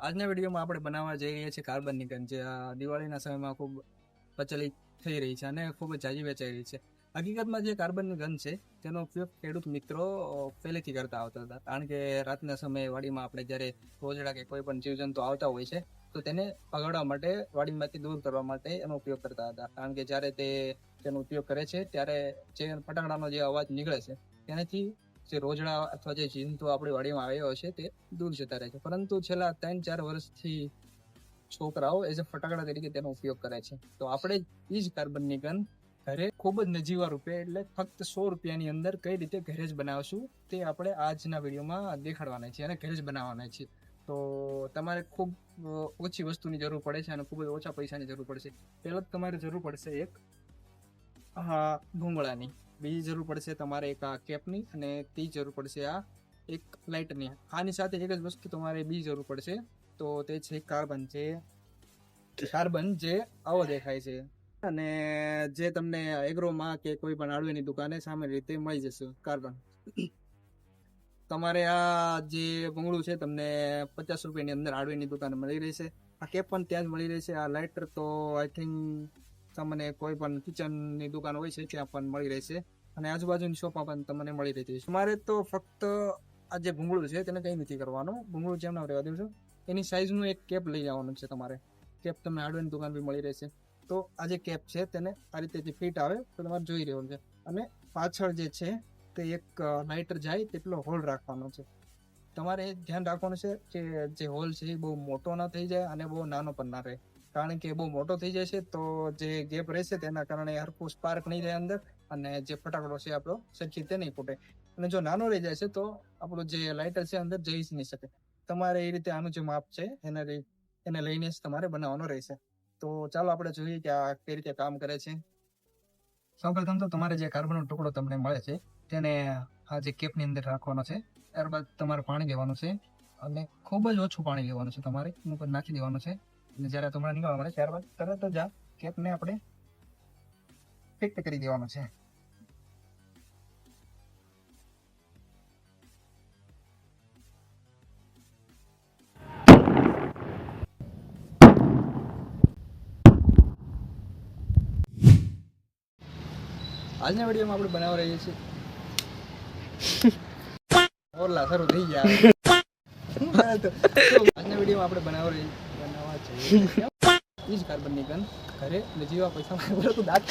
આજના વિડીયોમાં આપણે બનાવવા જઈ રહ્યા છીએ કાર્બનની ગન, જે દિવાળીના સમયમાં ખૂબ પ્રચલિત થઈ રહી છે અને ખૂબ જ ઝાઝી વેચાઈ રહી છે. હકીકતમાં જે કાર્બનની ગન છે તેનો ઉપયોગ ખેડૂત મિત્રો પહેલેથી કરતા આવતા હતા, કારણ કે રાતના સમયે વાડીમાં આપણે જ્યારે રોજડા કે કોઈ પણ જીવજંતુ આવતા હોય છે તો તેને ભગાડવા માટે, વાડીમાંથી દૂર કરવા માટે એનો ઉપયોગ કરતા હતા. કારણ કે જ્યારે તેનો ઉપયોગ કરે છે ત્યારે જે ફટાકડાનો જે અવાજ નીકળે છે તેનાથી જે રોજડા અથવા જે જંતુ આપણી વાડીમાં આવ્યો છે તે દૂર જતા રહે છે. પરંતુ છેલ્લા 3-4 વર્ષથી છોકરાઓ એઝ અ ફટાકડા તરીકે તેનો ઉપયોગ કરે છે. તો આપણે એ જ કાર્બનની ગન ઘરે ખૂબ જ નજીવા રૂપે, એટલે ફક્ત 100 રૂપિયાની અંદર કઈ રીતે ઘરે જ બનાવશું તે આપણે આજના વિડીયોમાં દેખાડવાના છીએ અને ઘરે જ બનાવવાના છીએ. તો તમારે ખૂબ ઓછી વસ્તુની જરૂર પડે છે અને ખૂબ જ ઓછા પૈસાની જરૂર પડશે. પહેલાં તમારે જરૂર પડશે એક ભૂંગળાની, બીજી જરૂર પડશે તમારે એક આ કેપની, અને ત્રીજી જરૂર પડશે આ એક લાઇટરની. આની સાથે એક જ વસ્તુ તમારે બીજી જરૂર પડશે, તો તે છે કાર્બન. જે આવો દેખાય છે અને જે તમને એગ્રોમાં કે કોઈ પણ હાર્ડવેરની દુકાને સામાન્ય રીતે મળી જશે કાર્બન. તમારે આ જે ભૂંગળું છે તમને 50 રૂપિયાની અંદર હાર્ડવેરની દુકાને મળી રહેશે. આ કેપ પણ ત્યાં જ મળી રહેશે. આ લાઇટર તો આઈ થિંક તમને કોઈ પણ કિચનની દુકાન હોય છે ત્યાં પણ મળી રહેશે, અને આજુબાજુની શોપમાં પણ તમને મળી રહેતી છે. તમારે તો ફક્ત આ જે ભૂંગળું છે તેને કંઈ નથી કરવાનું, ભૂંગળું જેમ ના રહેવા દેવું. એની સાઇઝનું એક કેપ લઈ જવાનું છે તમારે. કેપ તમને હાર્ડવેરની દુકાન બી મળી રહેશે. તો આ જે કેપ છે તેને આ રીતે જે ફિટ આવે તો તમારે જોઈ રહેવાનું છે, અને પાછળ જે છે તે એક લાઇટર જાય તેટલો હોલ રાખવાનો છે. તમારે ધ્યાન રાખવાનું છે કે જે હોલ છે એ બહુ મોટો ના થઈ જાય અને બહુ નાનો પણ ના રહે, કારણ કે બહુ મોટો થઈ જાય છે તો જે ગેપ રહેશે તેના કારણે હરખું સ્પાર્ક નહીં જાય અંદર, અને જે ફટાકડો છે આપણો સરખી રીતે નહીં ફૂટે. અને જો નાનો રહી જાય છે તો આપણું જે લાઇટર છે અંદર જઈ જ નહીં શકે. તમારે એ રીતે આનું જે માપ છે એને લઈને જ તમારે બનાવવાનો રહેશે. તો ચાલો આપણે જોઈએ કે આ કઈ રીતે કામ કરે છે. સૌપ્રથમ તો તમારે જે કાર્બનનો ટુકડો તમને મળે છે તેને આ જે કેપની અંદર રાખવાનો છે. ત્યારબાદ તમારે પાણી લેવાનું છે, અને ખૂબ જ ઓછું પાણી લેવાનું છે. તમારે એની ઉપર નાખી દેવાનું છે, અને જ્યારે તમારે નીકળવા મળે ત્યારબાદ તરત જ આ કેપને આપણે ફિટ કરી દેવાનું છે. આજના વિડીયોમાં આપણે બનાવવા રહીએ છીએ ઓરલા શરૂ થઈ ગયા. આજના વિડીયોમાં આપણે બનાવવા જઈએ ઈ જ કાર્બનની ગન ઘરે, અને જેવા પૈસા દાંત